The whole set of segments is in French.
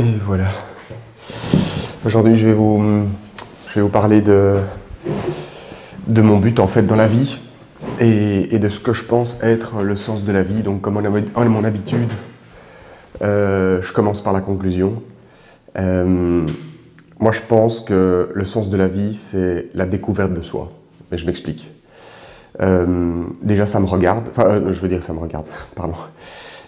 Et voilà. Aujourd'hui, je vais vous parler de mon but en fait dans la vie et de ce que je pense être le sens de la vie. Donc, comme à mon habitude, je commence par la conclusion. Moi, je pense que le sens de la vie, c'est la découverte de soi. Mais je m'explique. Déjà, ça me regarde. Enfin, je veux dire, ça me regarde. Pardon.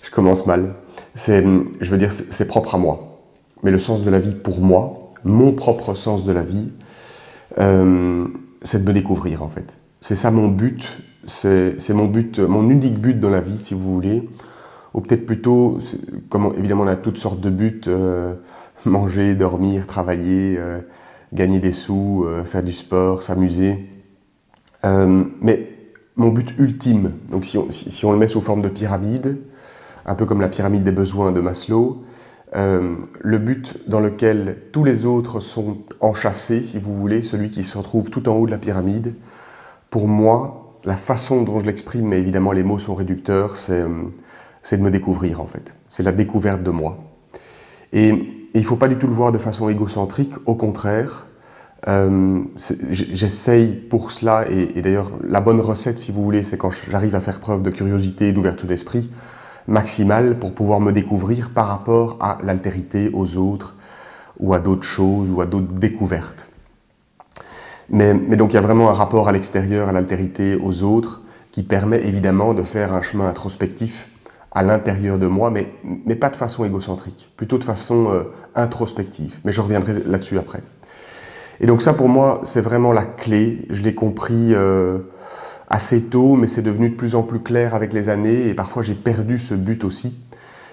Je commence mal. Je veux dire, c'est propre à moi. Mais le sens de la vie, pour moi, mon propre sens de la vie, c'est de me découvrir, en fait. C'est ça mon but. C'est mon but, mon unique but dans la vie, si vous voulez. Ou peut-être plutôt, comme évidemment, on a toutes sortes de buts. Manger, dormir, travailler, gagner des sous, faire du sport, s'amuser. Mais mon but ultime, donc si on le met sous forme de pyramide, un peu comme la pyramide des besoins de Maslow, le but dans lequel tous les autres sont enchâssés, si vous voulez, celui qui se retrouve tout en haut de la pyramide, pour moi, la façon dont je l'exprime, mais évidemment les mots sont réducteurs, c'est de me découvrir en fait. C'est la découverte de moi. Et il ne faut pas du tout le voir de façon égocentrique, au contraire. J'essaye pour cela, et d'ailleurs la bonne recette si vous voulez, c'est quand j'arrive à faire preuve de curiosité et d'ouverture d'esprit maximale pour pouvoir me découvrir par rapport à l'altérité, aux autres, ou à d'autres choses, ou à d'autres découvertes. Mais donc il y a vraiment un rapport à l'extérieur, à l'altérité, aux autres, qui permet évidemment de faire un chemin introspectif à l'intérieur de moi, mais pas de façon égocentrique, plutôt de façon introspective. Mais je reviendrai là-dessus après. Et donc ça, pour moi, c'est vraiment la clé. Je l'ai compris assez tôt, mais c'est devenu de plus en plus clair avec les années, et parfois j'ai perdu ce but aussi.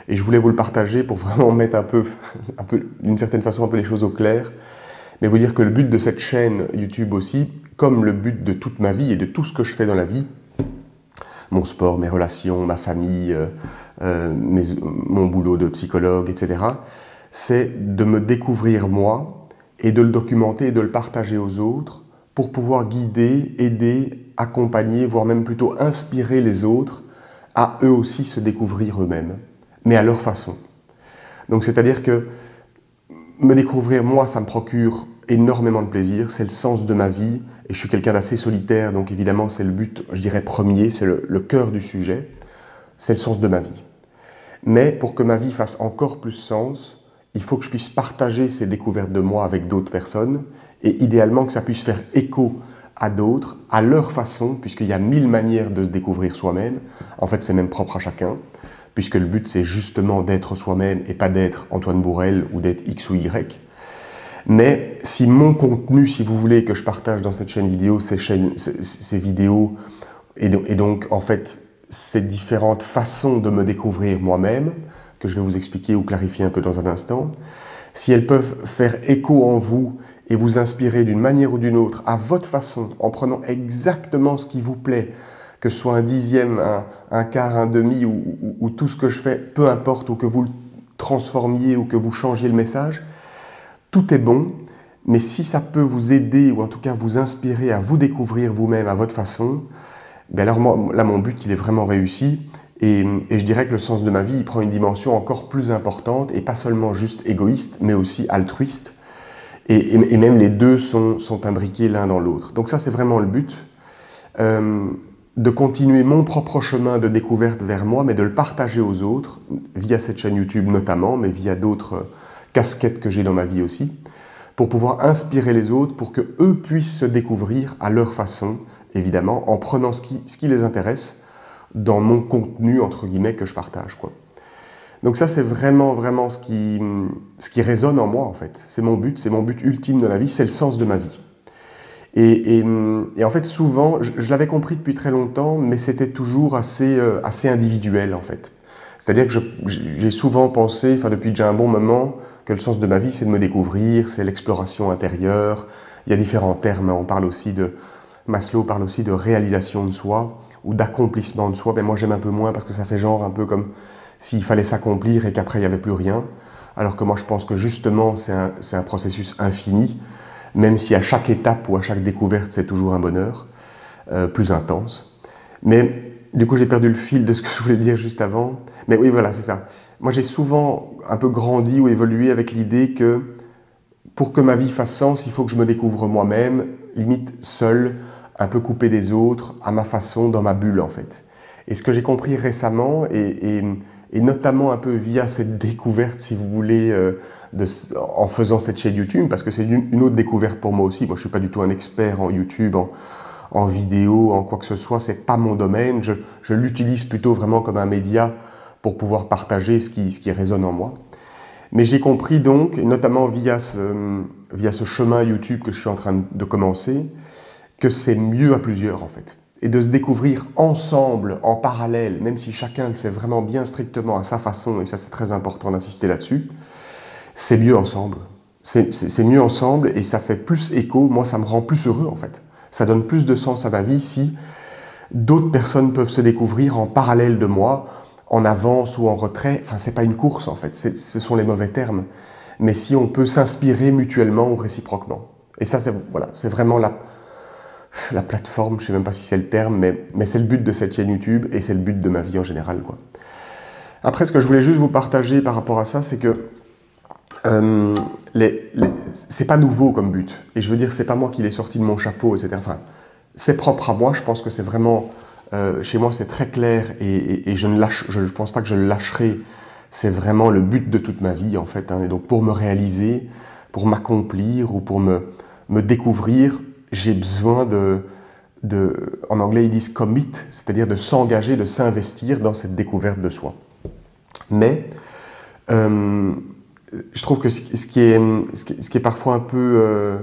Et je voulais vous le partager pour vraiment mettre un peu d'une certaine façon, un peu les choses au clair, mais vous dire que le but de cette chaîne YouTube aussi, comme le but de toute ma vie et de tout ce que je fais dans la vie, mon sport, mes relations, ma famille, mon boulot de psychologue, etc., c'est de me découvrir moi et de le documenter et de le partager aux autres pour pouvoir guider, aider, accompagner, voire même plutôt inspirer les autres à eux aussi se découvrir eux-mêmes, mais à leur façon. Donc c'est-à-dire que me découvrir moi, ça me procure énormément de plaisir, c'est le sens de ma vie, et je suis quelqu'un d'assez solitaire, donc évidemment c'est le but, je dirais premier, c'est le cœur du sujet, c'est le sens de ma vie. Mais pour que ma vie fasse encore plus sens, il faut que je puisse partager ces découvertes de moi avec d'autres personnes, et idéalement que ça puisse faire écho à d'autres, à leur façon, puisqu'il y a 1000 manières de se découvrir soi-même, en fait c'est même propre à chacun, puisque le but c'est justement d'être soi-même et pas d'être Antoine Bourelle ou d'être X ou Y. Mais si mon contenu, si vous voulez, que je partage dans cette chaîne vidéo, ces vidéos, et donc en fait ces différentes façons de me découvrir moi-même, que je vais vous expliquer ou clarifier un peu dans un instant, si elles peuvent faire écho en vous et vous inspirer d'une manière ou d'une autre, à votre façon, en prenant exactement ce qui vous plaît, que ce soit un dixième, un quart, un demi, ou tout ce que je fais, peu importe, ou que vous le transformiez ou que vous changiez le message, tout est bon, mais si ça peut vous aider, ou en tout cas vous inspirer à vous découvrir vous-même à votre façon, ben alors là mon but il est vraiment réussi, et je dirais que le sens de ma vie il prend une dimension encore plus importante, et pas seulement juste égoïste, mais aussi altruiste, et même les deux sont imbriqués l'un dans l'autre. Donc ça c'est vraiment le but, de continuer mon propre chemin de découverte vers moi, mais de le partager aux autres, via cette chaîne YouTube notamment, mais via d'autres casquettes que j'ai dans ma vie aussi, pour pouvoir inspirer les autres, pour qu'eux puissent se découvrir à leur façon, évidemment, en prenant ce qui les intéresse dans mon contenu, entre guillemets, que je partage, quoi. Donc ça, c'est vraiment, vraiment ce qui résonne en moi, en fait. C'est mon but ultime dans la vie, c'est le sens de ma vie. Et en fait, souvent, je l'avais compris depuis très longtemps, mais c'était toujours assez individuel, en fait. C'est-à-dire que j'ai souvent pensé, enfin depuis déjà un bon moment, que le sens de ma vie, c'est de me découvrir, c'est l'exploration intérieure. Il y a différents termes, on parle aussi Maslow parle aussi de réalisation de soi, ou d'accomplissement de soi. Mais moi, j'aime un peu moins parce que ça fait genre un peu comme s'il fallait s'accomplir et qu'après, il n'y avait plus rien. Alors que moi, je pense que justement, c'est un processus infini, même si à chaque étape ou à chaque découverte, c'est toujours un bonheur, plus intense. Mais du coup, j'ai perdu le fil de ce que je voulais dire juste avant. Mais oui, voilà, c'est ça. moi j'ai souvent un peu grandi ou évolué avec l'idée que pour que ma vie fasse sens, il faut que je me découvre moi-même, limite seul, un peu coupé des autres, à ma façon, dans ma bulle en fait. Et ce que j'ai compris récemment, et notamment un peu via cette découverte, si vous voulez, en faisant cette chaîne YouTube, parce que c'est une autre découverte pour moi aussi. Moi, je ne suis pas du tout un expert en YouTube, en vidéo, en quoi que ce soit. C'est pas mon domaine. Je l'utilise plutôt vraiment comme un média pour pouvoir partager ce qui résonne en moi. Mais j'ai compris donc, et notamment via ce chemin YouTube que je suis en train de commencer, que c'est mieux à plusieurs en fait. Et de se découvrir ensemble, en parallèle, même si chacun le fait vraiment bien strictement à sa façon, et ça c'est très important d'insister là-dessus, c'est mieux ensemble. C'est mieux ensemble et ça fait plus écho, moi ça me rend plus heureux en fait. Ça donne plus de sens à ma vie si d'autres personnes peuvent se découvrir en parallèle de moi, en avance ou en retrait. Enfin, c'est pas une course en fait, ce sont les mauvais termes. Mais si on peut s'inspirer mutuellement ou réciproquement. Et ça, voilà, c'est vraiment la plateforme, je sais même pas si c'est le terme, mais c'est le but de cette chaîne YouTube et c'est le but de ma vie en général, quoi. Après, ce que je voulais juste vous partager par rapport à ça, c'est que c'est pas nouveau comme but. Et je veux dire, c'est pas moi qui l'ai sorti de mon chapeau, etc. Enfin, c'est propre à moi. Je pense que c'est vraiment, chez moi, c'est très clair et je pense pas que je le lâcherai. C'est vraiment le but de toute ma vie, en fait. Hein. Et donc, pour me réaliser, pour m'accomplir ou pour me découvrir, j'ai besoin en anglais, ils disent commit, c'est-à-dire de s'engager, de s'investir dans cette découverte de soi. Mais, je trouve que ce qui est parfois un peu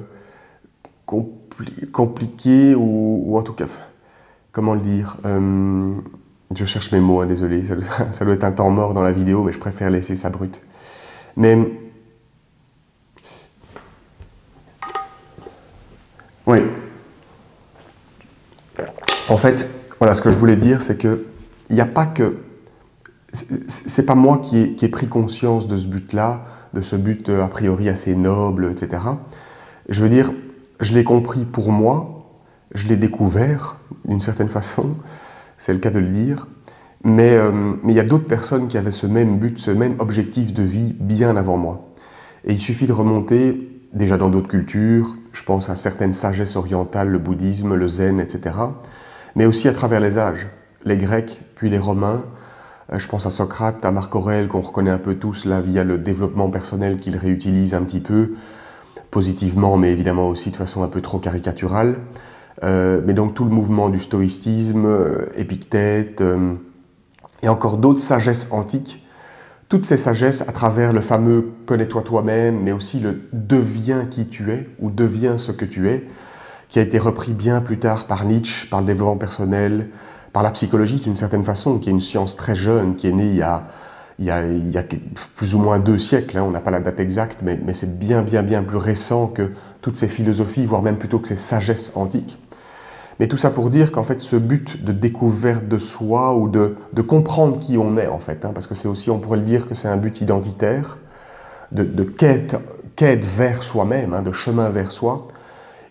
compliqué, ou en tout cas, comment le dire, je cherche mes mots, hein, désolé, ça doit être un temps mort dans la vidéo, mais je préfère laisser ça brut. Mais, oui, en fait, voilà, ce que je voulais dire, c'est que il n'y a pas que, c'est pas moi qui ai pris conscience de ce but-là, de ce but a priori assez noble, etc. Je veux dire, je l'ai compris pour moi, je l'ai découvert d'une certaine façon, c'est le cas de le dire, mais il y a d'autres personnes qui avaient ce même but, ce même objectif de vie bien avant moi. Et il suffit de remonter déjà dans d'autres cultures, je pense à certaines sagesses orientales, le bouddhisme, le zen, etc., mais aussi à travers les âges, les Grecs, puis les Romains. Je pense à Socrate, à Marc Aurèle, qu'on reconnaît un peu tous là via le développement personnel qu'il réutilise un petit peu, positivement, mais évidemment aussi de façon un peu trop caricaturale. Mais donc tout le mouvement du stoïcisme, Épictète, et encore d'autres sagesses antiques. Toutes ces sagesses à travers le fameux « connais-toi toi-même », mais aussi le « deviens qui tu es » ou « deviens ce que tu es », qui a été repris bien plus tard par Nietzsche, par le développement personnel, par la psychologie d'une certaine façon, qui est une science très jeune, qui est née il y a plus ou moins 2 siècles, hein, on n'a pas la date exacte, mais c'est bien plus récent que toutes ces philosophies, voire même plutôt que ces sagesses antiques. Mais tout ça pour dire qu'en fait, ce but de découverte de soi ou de comprendre qui on est, en fait, hein, parce que c'est aussi, on pourrait le dire que c'est un but identitaire, de quête vers soi-même, hein, de chemin vers soi,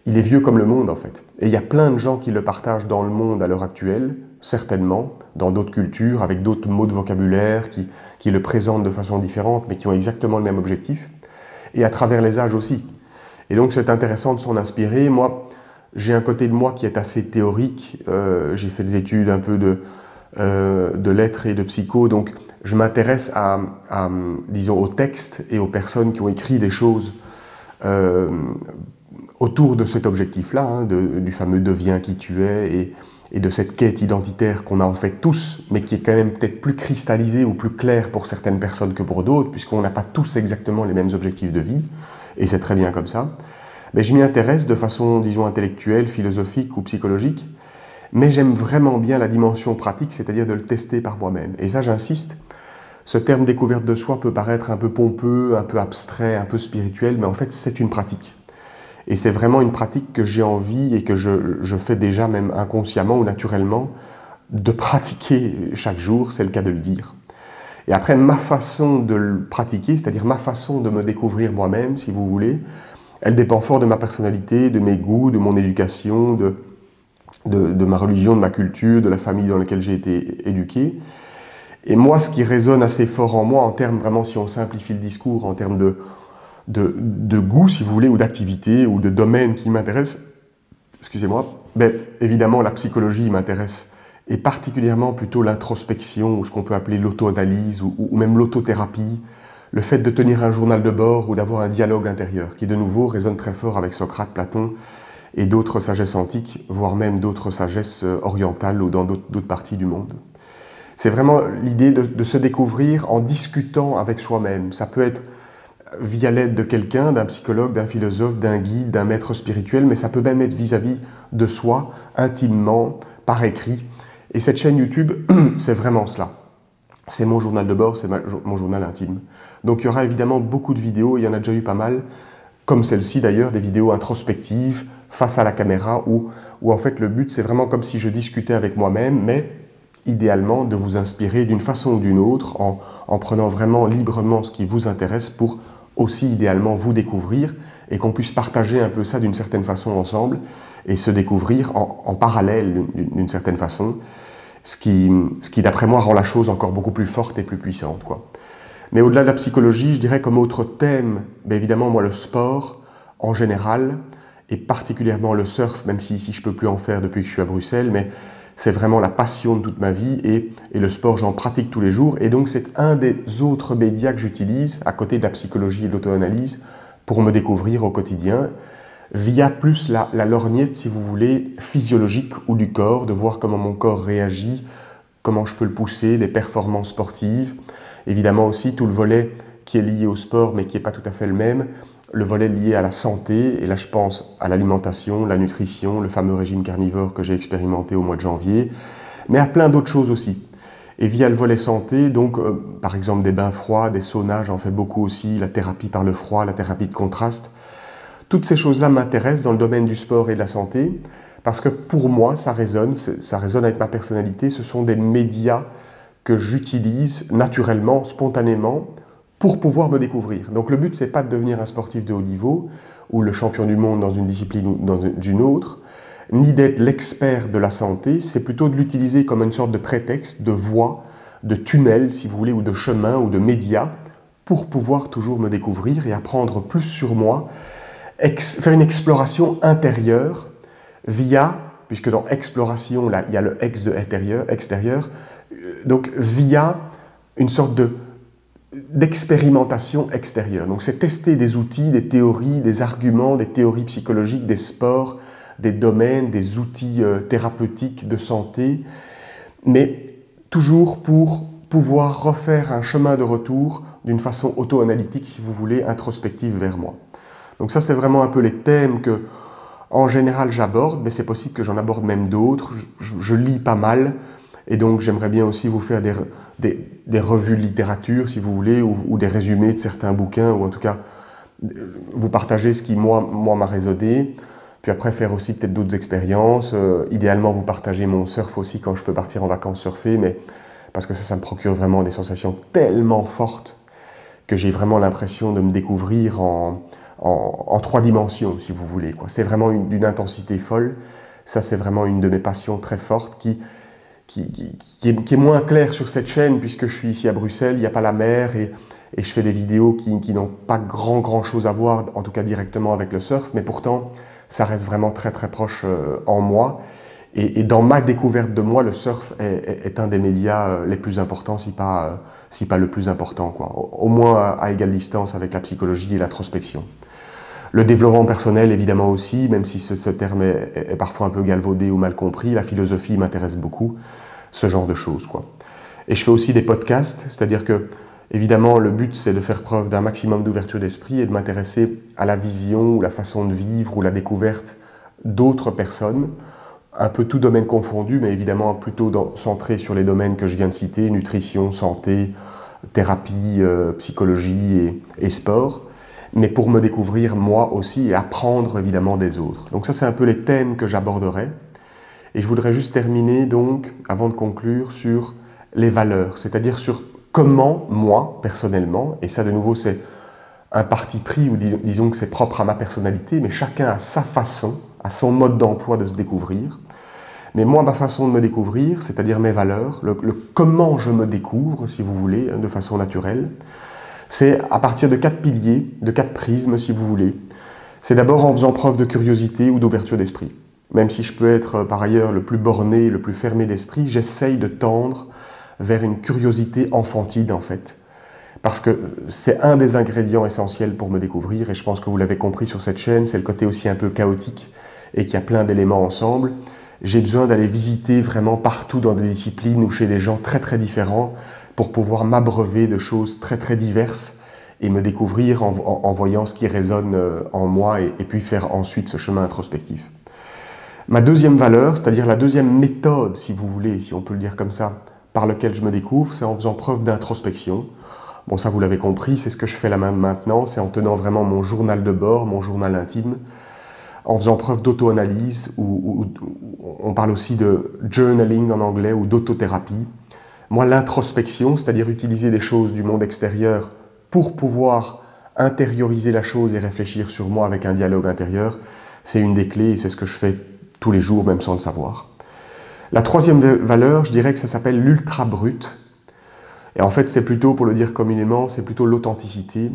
il est vieux comme le monde, en fait. Et il y a plein de gens qui le partagent dans le monde à l'heure actuelle, certainement, dans d'autres cultures, avec d'autres mots de vocabulaire, qui le présentent de façon différente, mais qui ont exactement le même objectif, et à travers les âges aussi. Et donc c'est intéressant de s'en inspirer. Moi, j'ai un côté de moi qui est assez théorique, j'ai fait des études un peu de lettres et de psycho, donc je m'intéresse disons, aux textes et aux personnes qui ont écrit des choses autour de cet objectif-là, hein, du fameux « deviens qui tu es » et de cette quête identitaire qu'on a en fait tous, mais qui est quand même peut-être plus cristallisée ou plus claire pour certaines personnes que pour d'autres, puisqu'on n'a pas tous exactement les mêmes objectifs de vie, et c'est très bien comme ça. Mais je m'y intéresse de façon, disons, intellectuelle, philosophique ou psychologique, mais j'aime vraiment bien la dimension pratique, c'est-à-dire de le tester par moi-même. Et ça, j'insiste, ce terme découverte de soi peut paraître un peu pompeux, un peu abstrait, un peu spirituel, mais en fait, c'est une pratique. Et c'est vraiment une pratique que j'ai envie et que je fais déjà même inconsciemment ou naturellement de pratiquer chaque jour, c'est le cas de le dire. Et après, ma façon de le pratiquer, c'est-à-dire ma façon de me découvrir moi-même, si vous voulez, elle dépend fort de ma personnalité, de mes goûts, de mon éducation, de ma religion, de ma culture, de la famille dans laquelle j'ai été éduqué. Et moi, ce qui résonne assez fort en moi, en termes vraiment, si on simplifie le discours, en termes de goût, si vous voulez, ou d'activité, ou de domaine qui m'intéresse, excusez-moi, ben, évidemment, la psychologie m'intéresse, et particulièrement plutôt l'introspection, ou ce qu'on peut appeler l'auto-analyse, ou même l'autothérapie, le fait de tenir un journal de bord ou d'avoir un dialogue intérieur, qui de nouveau résonne très fort avec Socrate, Platon, et d'autres sagesses antiques, voire même d'autres sagesses orientales ou dans d'autres parties du monde. C'est vraiment l'idée de se découvrir en discutant avec soi-même. Ça peut être via l'aide de quelqu'un, d'un psychologue, d'un philosophe, d'un guide, d'un maître spirituel, mais ça peut même être vis-à-vis de soi, intimement, par écrit. Et cette chaîne YouTube, c'est vraiment cela. C'est mon journal de bord, c'est mon journal intime. Donc il y aura évidemment beaucoup de vidéos, il y en a déjà eu pas mal, comme celle-ci d'ailleurs, des vidéos introspectives, face à la caméra, où en fait le but c'est vraiment comme si je discutais avec moi-même, mais idéalement de vous inspirer d'une façon ou d'une autre, en prenant vraiment librement ce qui vous intéresse pour aussi idéalement vous découvrir et qu'on puisse partager un peu ça d'une certaine façon ensemble et se découvrir en parallèle d'une certaine façon, ce qui d'après moi rend la chose encore beaucoup plus forte et plus puissante, quoi. Mais au-delà de la psychologie, je dirais comme autre thème, bien évidemment moi le sport en général et particulièrement le surf, même si ici je ne peux plus en faire depuis que je suis à Bruxelles, mais c'est vraiment la passion de toute ma vie et le sport, j'en pratique tous les jours. Et donc, c'est un des autres médias que j'utilise, à côté de la psychologie et de l'auto-analyse, pour me découvrir au quotidien, via plus la lorgnette, si vous voulez, physiologique ou du corps, de voir comment mon corps réagit, comment je peux le pousser, des performances sportives. Évidemment aussi, tout le volet qui est lié au sport, mais qui n'est pas tout à fait le même, le volet lié à la santé, et là je pense à l'alimentation, la nutrition, le fameux régime carnivore que j'ai expérimenté au mois de janvier, mais à plein d'autres choses aussi. Et via le volet santé, donc par exemple des bains froids, des saunas, j'en fais beaucoup aussi, la thérapie par le froid, la thérapie de contraste. Toutes ces choses-là m'intéressent dans le domaine du sport et de la santé, parce que pour moi, ça résonne avec ma personnalité, ce sont des médias que j'utilise naturellement, spontanément, pour pouvoir me découvrir. Donc le but, c'est pas de devenir un sportif de haut niveau, ou le champion du monde dans une discipline ou dans une autre, ni d'être l'expert de la santé, c'est plutôt de l'utiliser comme une sorte de prétexte, de voie, de tunnel, si vous voulez, ou de chemin, ou de média, pour pouvoir toujours me découvrir et apprendre plus sur moi, faire une exploration intérieure via, puisque dans exploration, là, il y a le ex de extérieur, donc via une sorte d'expérimentation extérieure. Donc c'est tester des outils, des théories, des arguments, des théories psychologiques, des sports, des domaines, des outils thérapeutiques de santé, mais toujours pour pouvoir refaire un chemin de retour d'une façon auto-analytique, si vous voulez, introspective vers moi. Donc ça, c'est vraiment un peu les thèmes que, en général, j'aborde, mais c'est possible que j'en aborde même d'autres. Je lis pas mal, et donc j'aimerais bien aussi vous faire des revues de littérature, si vous voulez, ou des résumés de certains bouquins, ou en tout cas, vous partager ce qui, moi m'a résonné, puis après faire aussi peut-être d'autres expériences. Idéalement, vous partagez mon surf aussi quand je peux partir en vacances surfer, mais parce que ça me procure vraiment des sensations tellement fortes que j'ai vraiment l'impression de me découvrir en 3 dimensions, si vous voulez, quoi. C'est vraiment d'une intensité folle. Ça, c'est vraiment une de mes passions très fortes qui est moins claire sur cette chaîne, puisque je suis ici à Bruxelles, il n'y a pas la mer, et je fais des vidéos qui n'ont pas grand chose à voir, en tout cas directement avec le surf, mais pourtant, ça reste vraiment très proche en moi. Et dans ma découverte de moi, le surf est un des médias les plus importants, si pas le plus important, quoi. Au moins à égale distance avec la psychologie et l'introspection. Le développement personnel, évidemment aussi, même si ce terme est parfois un peu galvaudé ou mal compris, la philosophie m'intéresse beaucoup, ce genre de choses, quoi. Et je fais aussi des podcasts, c'est-à-dire que, évidemment, le but, c'est de faire preuve d'un maximum d'ouverture d'esprit et de m'intéresser à la vision ou la façon de vivre ou la découverte d'autres personnes, un peu tout domaine confondu, mais évidemment plutôt centré sur les domaines que je viens de citer, nutrition, santé, thérapie, psychologie et sport, mais pour me découvrir moi aussi et apprendre évidemment des autres. Donc ça, c'est un peu les thèmes que j'aborderai. Et je voudrais juste terminer donc, avant de conclure, sur les valeurs, c'est-à-dire sur comment moi, personnellement, et ça de nouveau c'est un parti pris, ou disons que c'est propre à ma personnalité, mais chacun a sa façon, a son mode d'emploi de se découvrir, Mais moi, ma façon de me découvrir, c'est-à-dire mes valeurs, le comment je me découvre, si vous voulez, de façon naturelle, c'est à partir de 4 piliers, de 4 prismes, si vous voulez. C'est d'abord en faisant preuve de curiosité ou d'ouverture d'esprit. Même si je peux être par ailleurs le plus borné, le plus fermé d'esprit, j'essaye de tendre vers une curiosité enfantine en fait. Parce que c'est un des ingrédients essentiels pour me découvrir, et je pense que vous l'avez compris sur cette chaîne, c'est le côté aussi un peu chaotique et qu'il y a plein d'éléments ensemble. J'ai besoin d'aller visiter vraiment partout dans des disciplines ou chez des gens très très différents pour pouvoir m'abreuver de choses très très diverses et me découvrir en voyant ce qui résonne en moi et puis faire ensuite ce chemin introspectif. Ma deuxième valeur, c'est-à-dire la deuxième méthode, si vous voulez, si on peut le dire comme ça, par laquelle je me découvre, c'est en faisant preuve d'introspection. Bon, ça vous l'avez compris, c'est ce que je fais là maintenant, c'est en tenant vraiment mon journal de bord, mon journal intime, en faisant preuve d'auto-analyse, ou on parle aussi de journaling en anglais, ou d'autothérapie. Moi, l'introspection, c'est-à-dire utiliser des choses du monde extérieur pour pouvoir intérioriser la chose et réfléchir sur moi avec un dialogue intérieur, c'est une des clés et c'est ce que je fais tous les jours, même sans le savoir. La troisième valeur, je dirais que ça s'appelle l'ultra brut. Et en fait, c'est plutôt, pour le dire communément, c'est plutôt l'authenticité.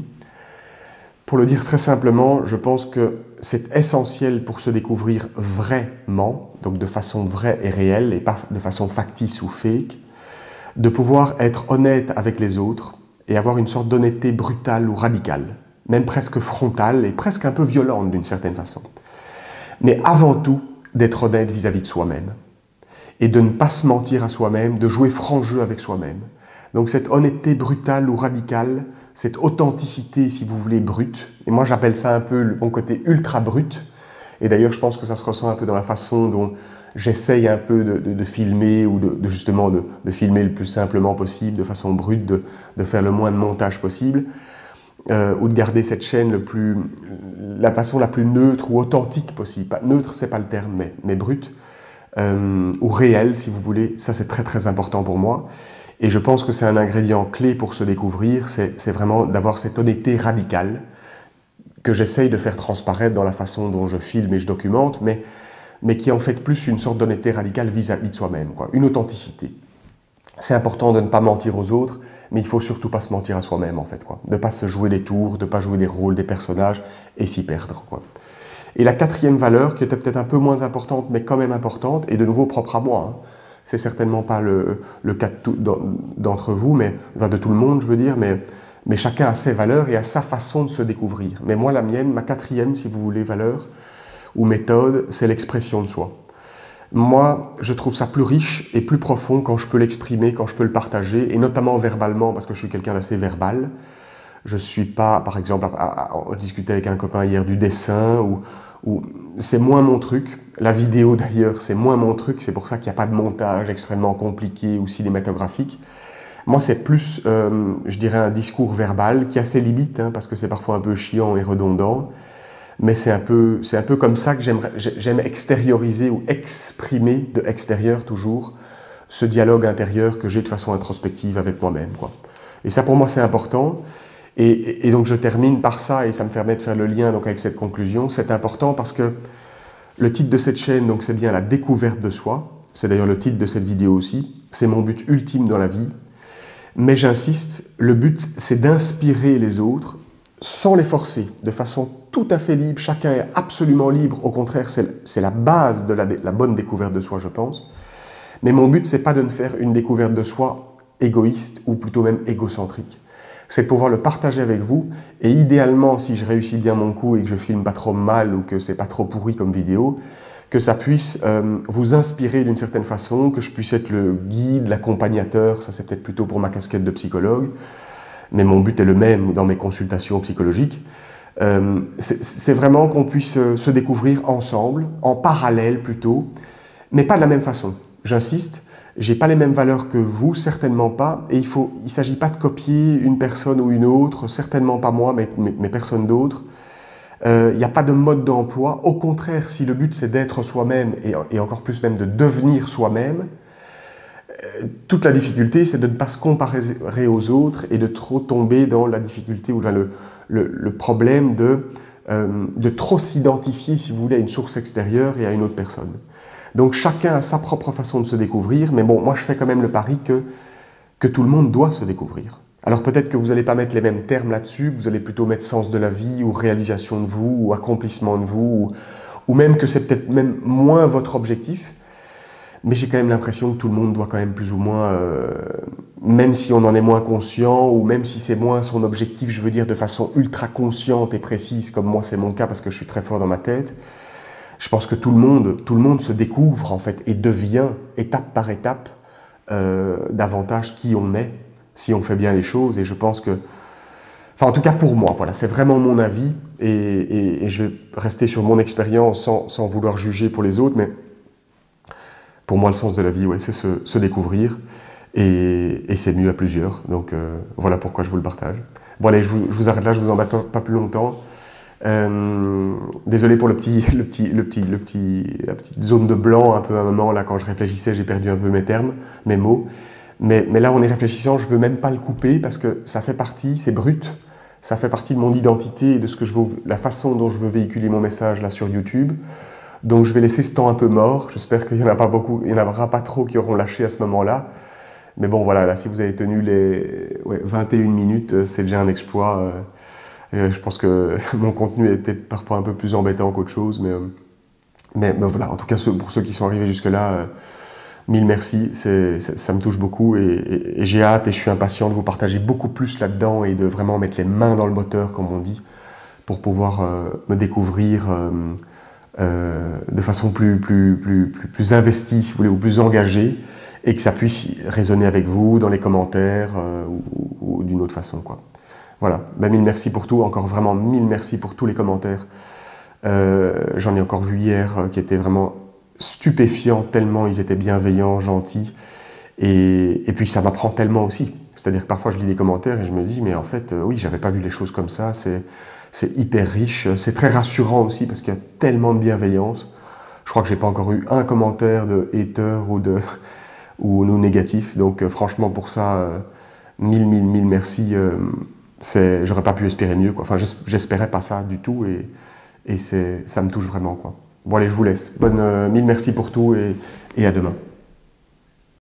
Pour le dire très simplement, je pense que c'est essentiel pour se découvrir vraiment, donc de façon vraie et réelle, et pas de façon factice ou fake, de pouvoir être honnête avec les autres et avoir une sorte d'honnêteté brutale ou radicale, même presque frontale et presque un peu violente d'une certaine façon. Mais avant tout, d'être honnête vis-à-vis de soi-même et de ne pas se mentir à soi-même, de jouer franc jeu avec soi-même. Donc cette honnêteté brutale ou radicale, cette authenticité, si vous voulez, brute, et moi j'appelle ça un peu mon côté ultra brut, et d'ailleurs je pense que ça se ressent un peu dans la façon dont j'essaye un peu de filmer, ou justement de filmer le plus simplement possible, de façon brute, de faire le moins de montage possible, ou de garder cette chaîne la façon la plus neutre ou authentique possible. Neutre, c'est pas le terme, mais brute, ou réelle, si vous voulez. Ça, c'est très très important pour moi. Et je pense que c'est un ingrédient clé pour se découvrir, c'est vraiment d'avoir cette honnêteté radicale que j'essaye de faire transparaître dans la façon dont je filme et je documente, mais qui est en fait plus une sorte d'honnêteté radicale vis-à-vis de soi-même, une authenticité. C'est important de ne pas mentir aux autres, mais il ne faut surtout pas se mentir à soi-même, en fait, de ne pas se jouer des tours, de ne pas jouer des rôles, des personnages, et s'y perdre, Et la quatrième valeur, qui était peut-être un peu moins importante, mais quand même importante, et de nouveau propre à moi, c'est certainement pas le cas d'entre vous, mais de tout le monde, je veux dire, mais chacun a ses valeurs et a sa façon de se découvrir. Mais moi, la mienne, ma quatrième, si vous voulez, valeur ou méthode, c'est l'expression de soi. Moi, je trouve ça plus riche et plus profond quand je peux l'exprimer, quand je peux le partager, et notamment verbalement, parce que je suis quelqu'un d'assez verbal. Je ne suis pas, par exemple, je discutais avec un copain hier du dessin, ou c'est moins mon truc. La vidéo d'ailleurs, c'est moins mon truc, c'est pour ça qu'il n'y a pas de montage extrêmement compliqué ou cinématographique. Moi, c'est plus, je dirais, un discours verbal qui a ses limites, parce que c'est parfois un peu chiant et redondant, mais c'est un peu comme ça que j'aime extérioriser ou exprimer de extérieur toujours ce dialogue intérieur que j'ai de façon introspective avec moi-même. Et ça, pour moi, c'est important. Et donc je termine par ça, et ça me permet de faire le lien donc avec cette conclusion. C'est important parce que le titre de cette chaîne, donc c'est bien la découverte de soi. C'est d'ailleurs le titre de cette vidéo aussi. C'est mon but ultime dans la vie. Mais j'insiste, le but c'est d'inspirer les autres sans les forcer, de façon tout à fait libre. Chacun est absolument libre. Au contraire, c'est la base de la bonne découverte de soi, je pense. Mais mon but, c'est pas de ne faire une découverte de soi égoïste ou plutôt même égocentrique. C'est de pouvoir le partager avec vous, et idéalement, si je réussis bien mon coup et que je filme pas trop mal ou que c'est pas trop pourri comme vidéo, que ça puisse vous inspirer d'une certaine façon, que je puisse être le guide, l'accompagnateur. Ça c'est peut-être plutôt pour ma casquette de psychologue, mais mon but est le même dans mes consultations psychologiques. C'est vraiment qu'on puisse se découvrir ensemble, en parallèle plutôt, mais pas de la même façon. J'insiste. J'ai pas les mêmes valeurs que vous, certainement pas, et il s'agit pas de copier une personne ou une autre, certainement pas moi, mais personne d'autre. Il n'y a pas de mode d'emploi. Au contraire, si le but c'est d'être soi-même, et encore plus même de devenir soi-même, toute la difficulté c'est de ne pas se comparer aux autres et de trop tomber dans la difficulté ou le problème de trop s'identifier, si vous voulez, à une source extérieure et à une autre personne. Donc chacun a sa propre façon de se découvrir, mais bon, moi je fais quand même le pari que tout le monde doit se découvrir. Alors peut-être que vous n'allez pas mettre les mêmes termes là-dessus, vous allez plutôt mettre sens de la vie, ou réalisation de vous, ou accomplissement de vous, ou même que c'est peut-être même moins votre objectif. Mais j'ai quand même l'impression que tout le monde doit quand même plus ou moins, même si on en est moins conscient, ou même si c'est moins son objectif, je veux dire de façon ultra consciente et précise, comme moi c'est mon cas parce que je suis très fort dans ma tête, je pense que tout le monde se découvre en fait et devient, étape par étape, davantage qui on est, si on fait bien les choses. Et je pense que, enfin en tout cas pour moi, voilà, c'est vraiment mon avis, et je vais rester sur mon expérience sans vouloir juger pour les autres, mais pour moi, le sens de la vie, ouais, c'est se découvrir, et c'est mieux à plusieurs. Donc voilà pourquoi je vous le partage. Bon allez, je vous arrête là, je vous embête pas plus longtemps. Désolé pour la petite zone de blanc un peu à un moment, là quand je réfléchissais, j'ai perdu un peu mes termes, mes mots. Mais là, en y réfléchissant, je veux même pas le couper parce que ça fait partie, c'est brut, ça fait partie de mon identité et de ce que je veux, la façon dont je veux véhiculer mon message là sur YouTube. Donc je vais laisser ce temps un peu mort. J'espère qu'il n'y en a pas beaucoup, il n'y en aura pas trop qui auront lâché à ce moment-là. Mais bon, voilà, là, si vous avez tenu les 21 minutes, c'est déjà un exploit. Je pense que mon contenu était parfois un peu plus embêtant qu'autre chose. Mais voilà, en tout cas, pour ceux qui sont arrivés jusque-là, mille merci. Ça me touche beaucoup, et j'ai hâte et je suis impatient de vous partager beaucoup plus là-dedans et de vraiment mettre les mains dans le moteur, comme on dit, pour pouvoir me découvrir de façon plus investie, si vous voulez, ou plus engagée, et que ça puisse résonner avec vous dans les commentaires ou d'une autre façon, quoi. Voilà, ben, mille merci pour tout, encore vraiment mille merci pour tous les commentaires. J'en ai encore vu hier qui étaient vraiment stupéfiants, tellement ils étaient bienveillants, gentils, et puis ça m'apprend tellement aussi. C'est-à-dire que parfois je lis les commentaires et je me dis, mais en fait, oui, j'avais pas vu les choses comme ça, c'est hyper riche, c'est très rassurant aussi parce qu'il y a tellement de bienveillance. Je crois que j'ai pas encore eu un commentaire de hater ou négatif, donc franchement pour ça, mille merci. J'aurais pas pu espérer mieux, quoi. Enfin, j'espérais pas ça du tout, et ça me touche vraiment, quoi. Bon allez, je vous laisse. Mille merci pour tout, et à demain.